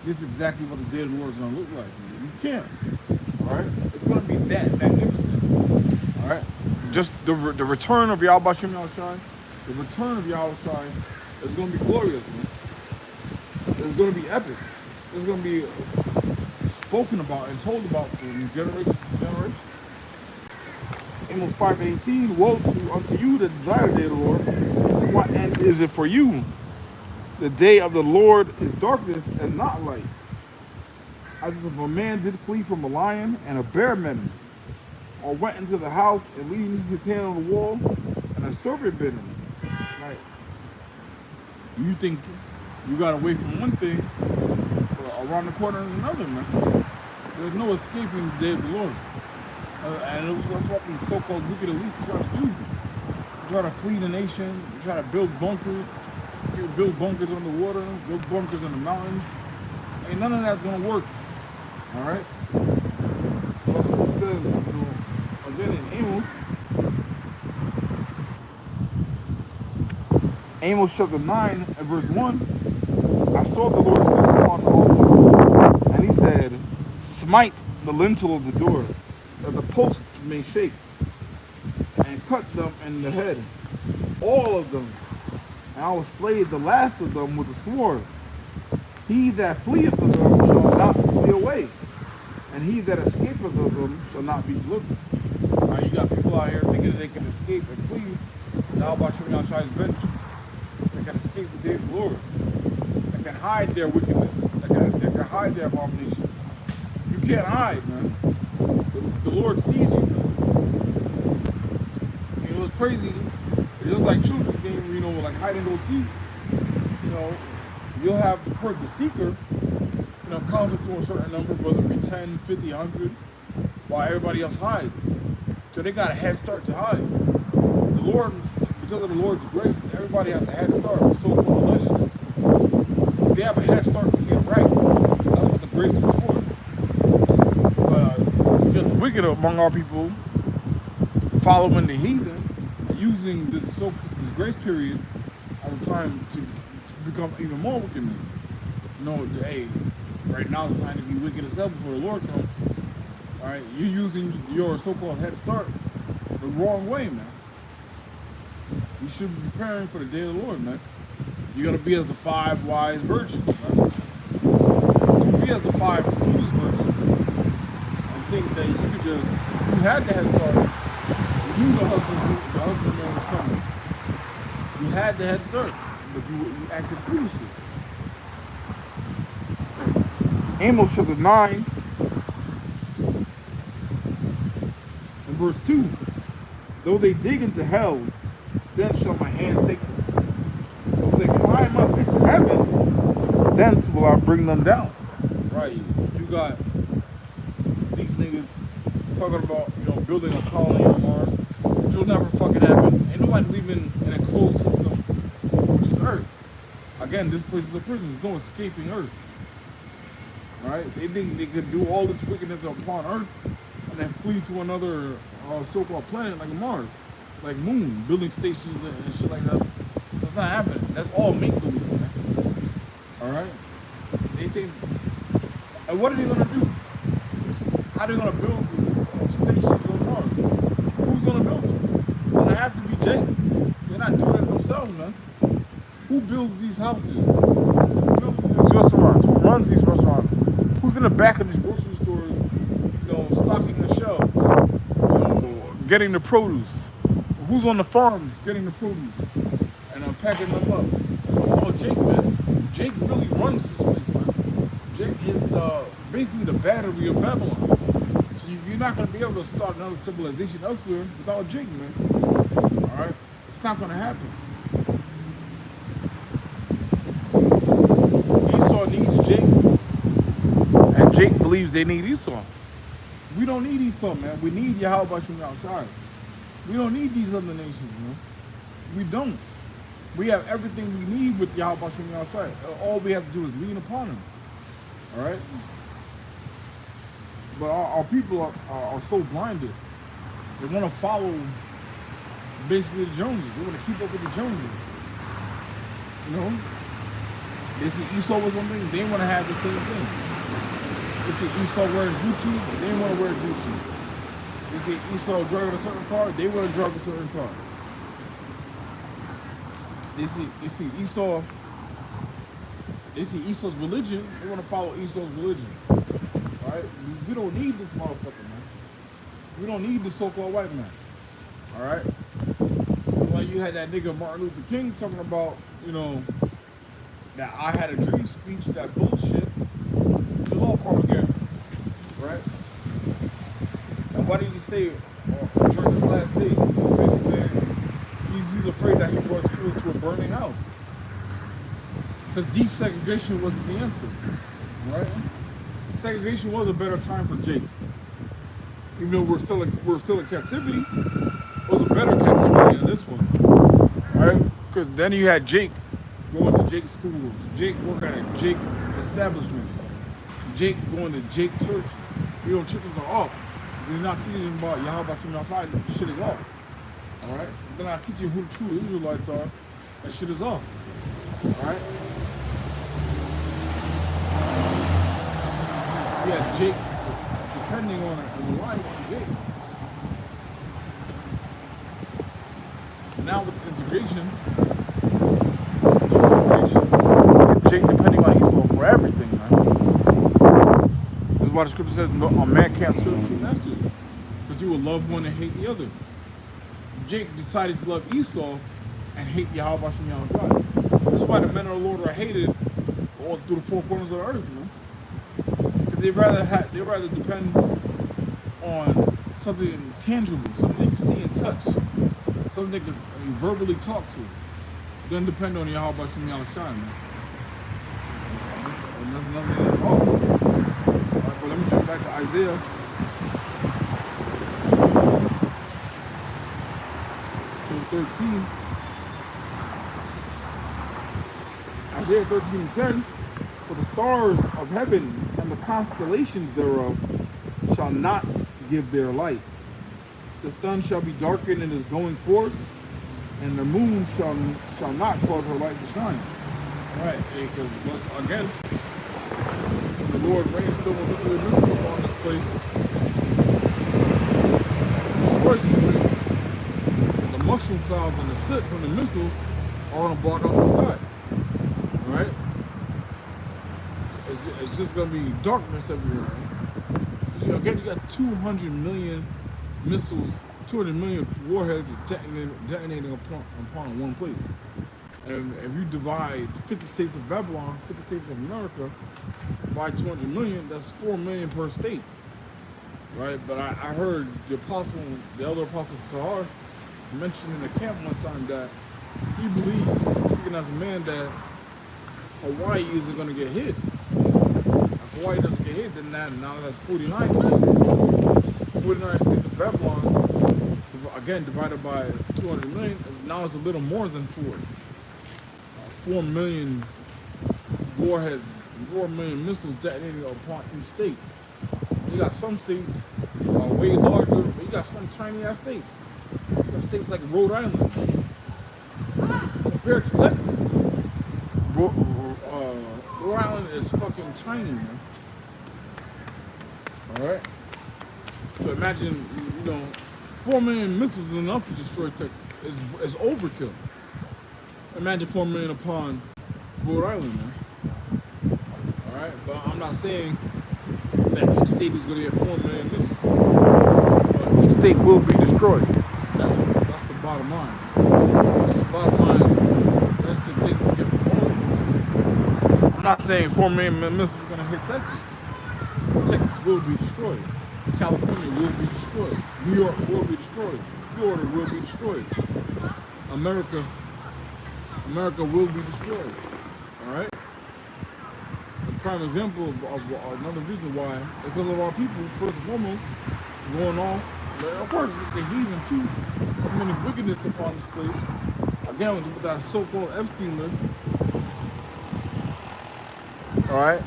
this is exactly what the day of the Lord is going to look like. You can't. All right? It's going to be that magnificent. All right? Just the return of Yahweh Shem Yahushai, the return of Yahushai is going to be glorious, man. It's going to be epic. It's going to be spoken about and told about from generation to generation. Amos 5:18, woe unto you that desire the day of the Lord. To what end is it for you? The day of the Lord is darkness and not light. As if a man did flee from a lion and a bear met him, or went into the house and leaning his hand on the wall, and a serpent bit him. Right? You think you got away from one thing, around the corner is another, man. There's no escaping the day of the Lord. And that's what these so-called wicked elites try to do. They try to flee the nation, they try to build bunkers on the water, build bunkers in the mountains. Ain't none of that's gonna work. Alright? So that's what it says, again in Amos chapter 9 and verse 1. I saw the Lord sitting upon the altar, and he said, smite the lintel of the door, that the posts may shake, and cut them in the head, all of them, and I will slay the last of them with a sword. He that fleeth of them shall not flee away, and he that escapeth of them shall not be delivered. Now you got people out here thinking that they can escape and flee. Now about you outside his bench. They can escape the day of the Lord. They can hide their wickedness. They can hide their abomination. You can't hide, man. The Lord sees you. You know, it's crazy. It's just like children's game, you know, like hide and go seek. You know, you'll have the seeker, you know, count it to a certain number, whether it be 10, 50, 100, while everybody else hides. So they got a head start to hide. The Lord, because of the Lord's grace, everybody has a head start. So-called legend. They have a head start to get right. That's what the grace is for. Just wicked among our people, following the heathen, and using this grace period at a time to become even more wickedness. Hey, right now is the time to be wicked as hell before the Lord comes. All right, you're using your so-called head start the wrong way, man. You should be preparing for the day of the Lord, man. You're gonna be as the 5 wise virgins, man. Don't be as the 5 foolish virgins and think that you had the head start. You knew the husbandman was coming. You had the head start, but you acted foolishly. Amos chapter 9 and verse 2. Though they dig into hell, then shall my hand take them. Though they climb up into heaven, thence will I bring them down. Right. You got these niggas talking about, building a colony on Mars, which will never fucking happen. Ain't nobody living in a closed system, which is Earth. Again, this place is a prison. There's no escaping Earth. Right? They think they could do all this wickedness upon Earth and then flee to another so-called planet like Mars, like Moon, building stations and shit like that. That's not happening. That's all make-believe, man. All right? They think. And what are they gonna do? How are they gonna build stations on Mars? Who's gonna build them? It's gonna have to be Jake. They're not doing it themselves, man. Who builds these houses? Who builds these restaurants? Who runs these restaurants? Who's in the back of these grocery stores, stocking the shelves, getting the produce? Who's on the farms getting the produce and packing them up? It's all Jake, man. Jake really runs this place, man. Jake is basically the battery of Babylon. So you're not going to be able to start another civilization elsewhere without Jake, man. All right? It's not going to happen. Esau needs Jake. And Jake believes they need Esau. We don't need Esau, man. We need Yahweh from outside. We don't need these other nations, man. We don't. We have everything we need with Yahweh from outside. All we have to do is lean upon him. All right? But our people are so blinded. They want to follow basically the Joneses. They want to keep up with the Joneses. They see Esau was one thing, they want to have the same thing. They see Esau wearing Gucci, they want to wear Gucci. They see Esau driving a certain car, they want to drive a certain car. They see Esau's religion, they want to follow Esau's religion. Alright? We don't need this motherfucker, man. We don't need the so-called white man. Alright? Like you had that nigga Martin Luther King talking about, that I had a dream speech, that bullshit. It's all propaganda. Right? And what did he say during his last days? Basically, he's afraid that he brought people to a burning house. Because desegregation wasn't the answer. Right? Segregation was a better time for Jake. Even though we're still in captivity, it was a better captivity than this one. Right? Because then you had Jake going to Jake schools, Jake working at Jake establishments, Jake going to Jake church. Churches are off. They're not teaching them about Yahweh Shem outside. That shit is off. All right? They're not teaching who the true Israelites are. That shit is off. All right? Yeah, Jake, depending on the life of Jake. Now with integration, Jake depending on Esau for everything, man. This is why the scripture says a man can't serve two masters, because he will love one and hate the other. Jake decided to love Esau and hate Yahweh Shem Yahweh. This is why the men of the Lord are hated all through the four corners of the earth, man. Because they'd rather depend on something tangible, something they can see and touch, something they can verbally talk to, than depend on Yahweh Shem Yahweh, man. And there's nothing at all. Alright, but let me jump back to Isaiah. Chapter 13. Isaiah 13:10. For the stars of heaven and the constellations thereof shall not give their light. The sun shall be darkened in his going forth, and the moon shall not cause her light to shine. Right, because once again, the Lord rainstorm of nuclear missiles on this place, destroys this place. The mushroom clouds and the soot from the missiles are gonna block out the sky. Right? It's just gonna be darkness everywhere. Right? You know, again, you got 200 million missiles, 200 million warheads detonating upon one place. And if you divide 50 states of Babylon, 50 states of America, by 200 million, that's 4 million per state. Right? But I heard the elder apostle Tahar, mentioned in the camp one time that he believes, speaking as a man, that Hawaii isn't going to get hit. If Hawaii doesn't get hit, then now that's 49 states. 49 states of Babylon, again, divided by 200 million, now it's a little more than 4 million warheads, 4 million missiles detonated upon each state. You got some states way larger, but you got some tiny ass states. You got states like Rhode Island, compared to Texas. Rhode Island is fucking tiny, man. Alright? So imagine, 4 million missiles is enough to destroy Texas. It's overkill. Imagine 4 million upon Rhode Island, man. Alright? But I'm not saying that each state is going to get 4 million missiles. But each state will be destroyed. That's the bottom line. That's the bottom line. That's the thing to get from all. I'm not saying 4 million missiles are going to hit Texas. Texas will be destroyed. California will be destroyed. New York will be destroyed. Florida will be destroyed. America will be destroyed. Alright? A prime example of another reason why, because of our people, first and foremost, going on. Of course, the heathen too. Many wickedness upon this place. Again, with that so-called Epstein list. Alright?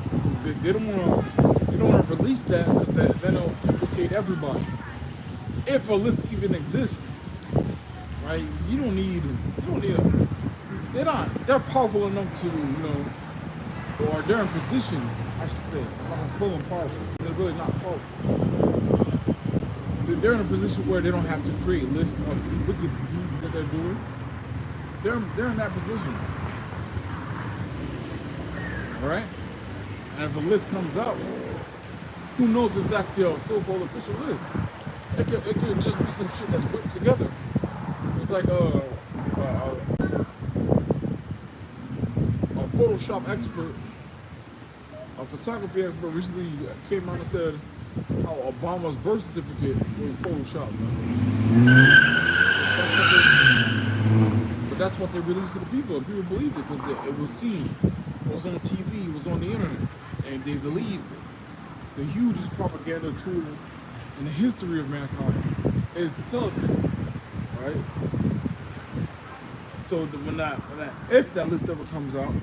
They don't want to release that because then it'll implicate everybody. If a list even exists, right? You don't need they're powerful enough to, or they're in positions, I should say, not full and powerful. They're really not powerful. They're in a position where they don't have to create a list of wicked deeds that they're doing. They're in that position. Alright? And if a list comes out, who knows if that's their so-called official list? It could just be some shit that's put together. It's like a Photoshop expert, a photography expert recently came out and said how Obama's birth certificate was Photoshop. But that's what they released to the people, and people believed it because it was seen, it was on TV, it was on the internet, and they believed it. The hugest propaganda tool in the history of mankind is the television, right? So if that list ever comes out,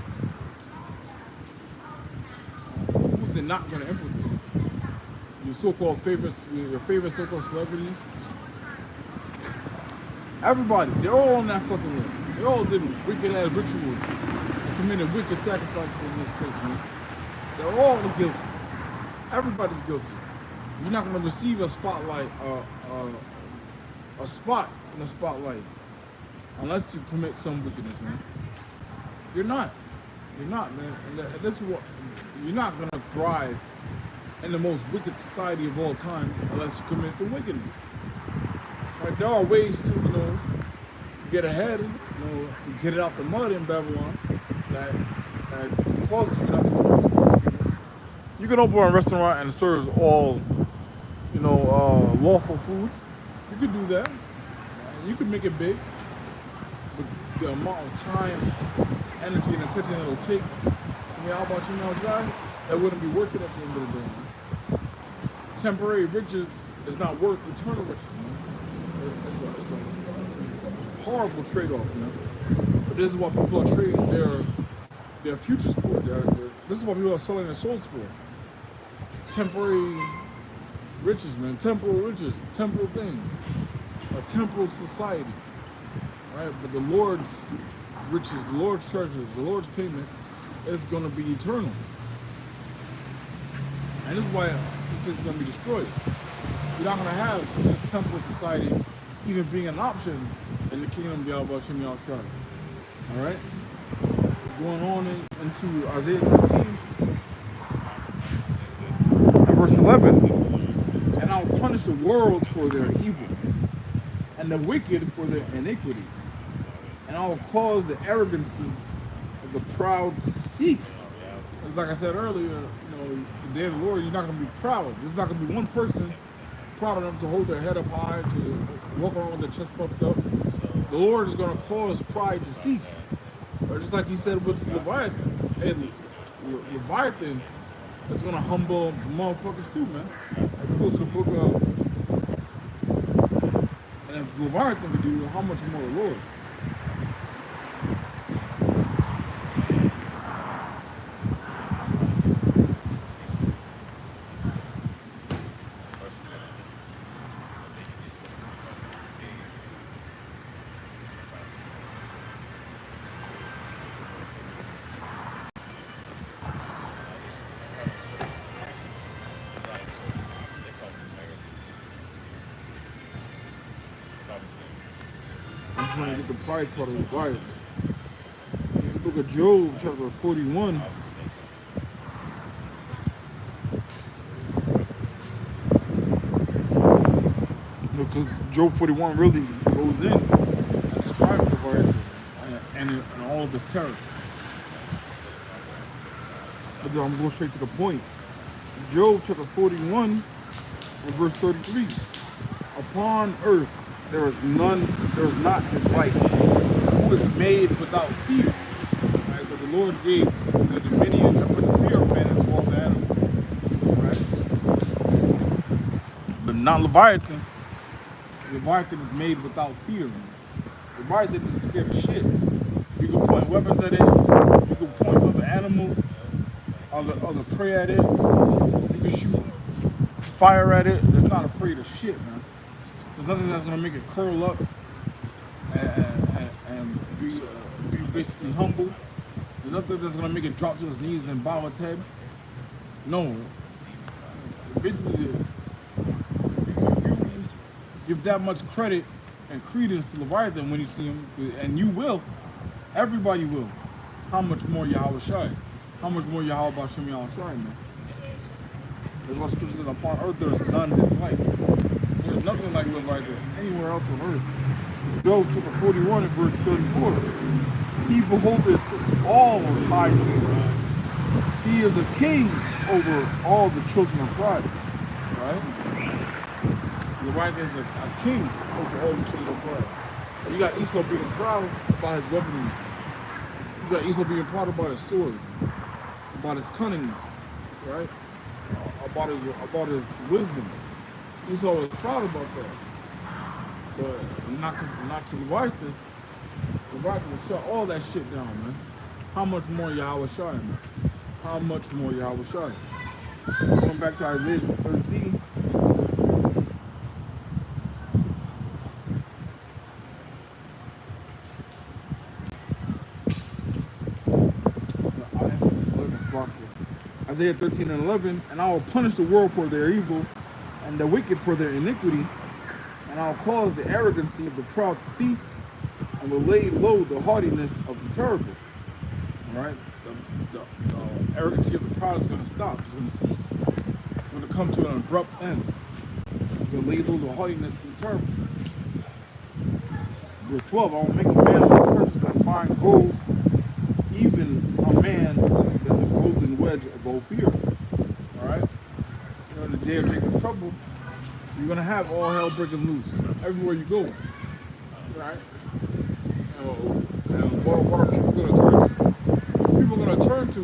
who's it not going to implicate? Your so-called favorites, your favorite so-called celebrities, everybody, they're all on that fucking list. They all did wicked ass rituals, committed wicked sacrifices in this place, man. They're all guilty. Everybody's guilty. You're not going to receive a spotlight, a spot in the spotlight, unless you commit some wickedness, man. You're not, man. And this is what you're not going to thrive in the most wicked society of all time unless you commit some wickedness. Right? There are ways to, get ahead, get it out the mud in Babylon that causes you not to commit wickedness. You can open a restaurant and it serves all, lawful foods. You could do that. You could make it big. But the amount of time, energy, and attention it'll take, how about you now, guys? That wouldn't be worth it at the end of the day. Temporary riches is not worth eternal riches, man. It's a horrible trade-off, man. But this is what people are trading their futures for. This is what people are selling their souls for. Temporary riches, man. Temporal riches. Temporal things. A temporal society. right? But the Lord's riches, the Lord's treasures, the Lord's payment is going to be eternal. And this is why this is going to be destroyed. You're not going to have this temple society even being an option in the kingdom of Yahweh Shem Yahshua. All right? Going on into Isaiah 13 and verse 11. And I'll punish the world for their evil and the wicked for their iniquity. And I'll cause the arrogancy of the proud to cease. It's like I said earlier, the day of the Lord, you're not going to be proud. There's not going to be one person proud enough to hold their head up high, to walk around with their chest puffed up. The Lord is going to cause pride to cease. Or just like he said with Leviathan. Hey, Leviathan is going to humble motherfuckers too, man. If you go to the book of, and if Leviathan can do, how much more the Lord? I just want to get the pride part of the Bible. This is the book of Job, chapter 41. Because Job 41 really goes in and describes the Bible and all of its terror. But I'm going straight to the point. Job chapter 41 and verse 33. Upon earth there is not his like, who is made without fear. Right? So the Lord gave the dominion to put the fear of man into all the animals. Right? But not Leviathan. Leviathan is made without fear. Man. Leviathan isn't scared of shit. You can point weapons at it. You can point other animals, other prey at it. You can shoot fire at it. It's not afraid of shit, man. There's nothing that's gonna make it curl up and be basically humble. There's nothing that's gonna make it drop to its knees and bow its head. No. Basically, if you give that much credit and credence to Leviathan when you see him, and you will, everybody will. How much more Yahweh Shai? How much more Yahweh Bashem Yahweh Shai, man? There's what scripture says, upon earth there is none his like. There's nothing like Leviathan anywhere else on earth. Job chapter 41 and verse 34. He beholdeth all high things. He is a king over all the children of pride. Right? Leviathan is a king over all the children of pride. You got Esau being proud about his weaponry. You got Esau being proud about his sword, about his cunning, right? About his wisdom. Esau was proud about that. But not to Leviathan. Leviathan will shut all that shit down, man. How much more Yahweh Shai, man? How much more Yahweh Shai? Going back to Isaiah 13. Isaiah 13 and 11, and I will punish the world for their evil, and the wicked for their iniquity, and I will cause the arrogancy of the proud to cease, and will lay low the haughtiness of the terrible. All right, the arrogancy of the proud is going to stop. It's going to cease. It's going to come to an abrupt end. It's going to lay low the haughtiness of the terrible. Verse 12, I will make a man like a person that find gold, even a man that's a golden wedge above fear. Alright? In the day of Jacob's trouble, you're going to have all hell breaking loose everywhere you go. Right? And what are people going to turn to? People are going to turn to,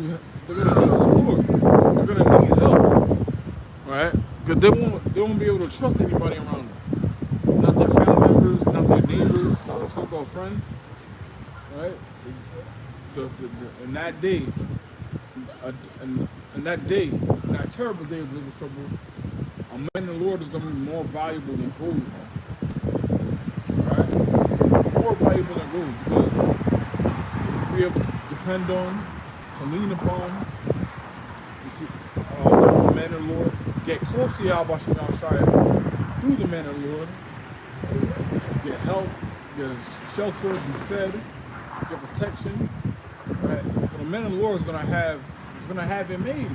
they're going to need support. They're going to need help. Right? Because they won't be able to trust anybody around them. Not their family members, not their neighbors, not their so-called friends. Right? In that day, in that terrible day of living trouble, a man in the Lord is going to be more valuable than gold. Right? More valuable enabling rules because be able to depend on, to lean upon, the man of the Lord, get close to Yahweh Shem Shai through the man of the Lord, get help, get shelter, be fed, get protection. Right? So the man of the Lord is gonna have it made.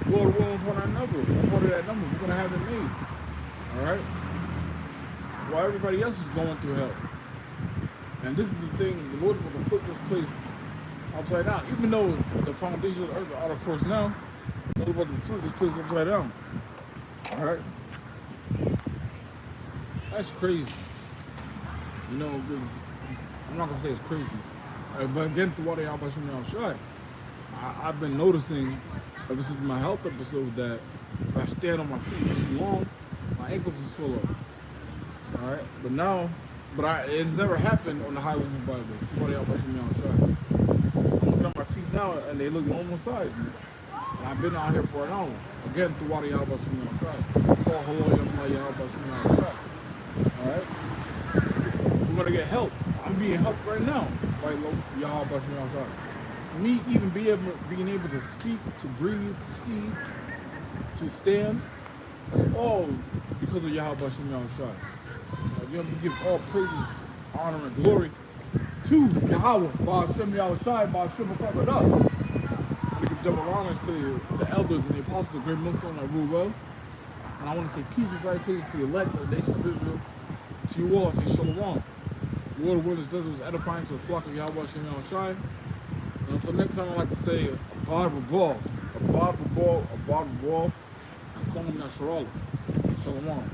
Lord willing upon our number, one part of that number, we're gonna have it made. Alright? While everybody else is going through hell. And this is the thing, the Lord is going to put this place upside down. Even though the foundation of the earth is out of course now, the Lord is going to flip this place upside down. Alright? That's crazy. You know, I'm not going to say it's crazy. But again, through what Yahweh Shem Shai, I've been noticing ever since my health episode that if I stand on my feet too long, my ankles will swell up. Alright? It's never happened on the highways of the Bible. What Yahweh Shem Shai. I'm looking at my feet now and they look almost size. And I've been out here for an hour. Again, through what Yahweh Shem Shai. Oh, hello, Yahweh Shem Shai. Alright? We're going to get help. I'm being helped right now by Yahweh Shem Shai. Me even being able to speak, to breathe, to see, to stand, that's all because of Yahweh Shem Shai. We have to give all praises, honor, and glory to Yahweh, Baal Shem Shai, Baal Shem covered us. We give double honor to the elders and the apostles, the great Muslims that rule well. And I want to say peace and salutations to the elect of the nation of Israel. To you all, I say shalom. The Lord of words does was edifying to the flock of Yahweh Shem Shai. And until next time, I'd like to say a Bible ball, and call me Nasrallah. Shalom.